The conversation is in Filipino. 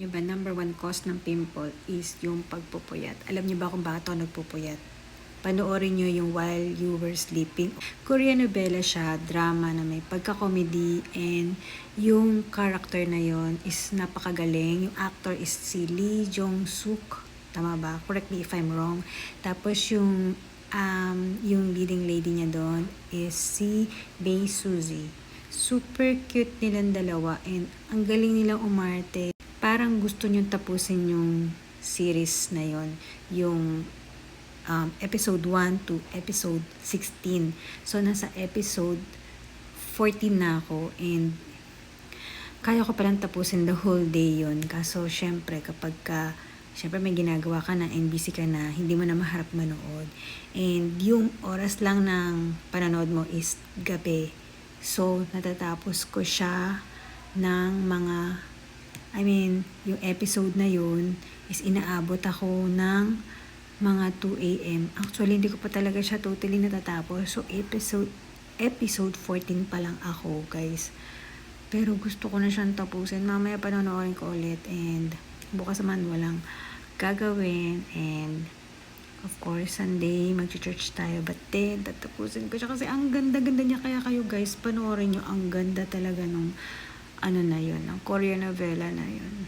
Yung ba, number one cause ng pimple is yung pagpupuyat. Alam niyo ba kung bakit ako nagpupuyat? Panoorin niyo yung While You Were Sleeping. Korean novela siya, drama na may pagka-comedy, and yung character na yon is napakagaling. Yung actor is si Lee Jong-suk. Tama ba? Correct me if I'm wrong. Tapos yung leading lady niya doon is si Bae Suzy. Super cute nilang dalawa and ang galing nilang umarte. Parang gusto nyo tapusin yung series na yon, yung episode 1 to episode 16. So, nasa episode 14 na ako and kaya ko palang tapusin the whole day yon. Kaso, syempre, syempre may ginagawa ka na and busy ka na, hindi mo na maharap manood. And yung oras lang ng panonood mo is gabi. So, natatapos ko siya ng yung episode na yun is inaabot ako ng mga 2 a.m. Actually, hindi ko pa talaga siya totally natatapos. So, episode 14 pa lang ako, guys. Pero gusto ko na siyang tapusin. Mamaya panonoorin ko ulit and bukas naman walang gagawin and of course, Sunday, mag-church tayo. But then, tatapusin ko siya kasi ang ganda-ganda niya. Kaya kayo guys, panoorin nyo. Ang ganda talaga nung na yun, ng Korean novela na yun.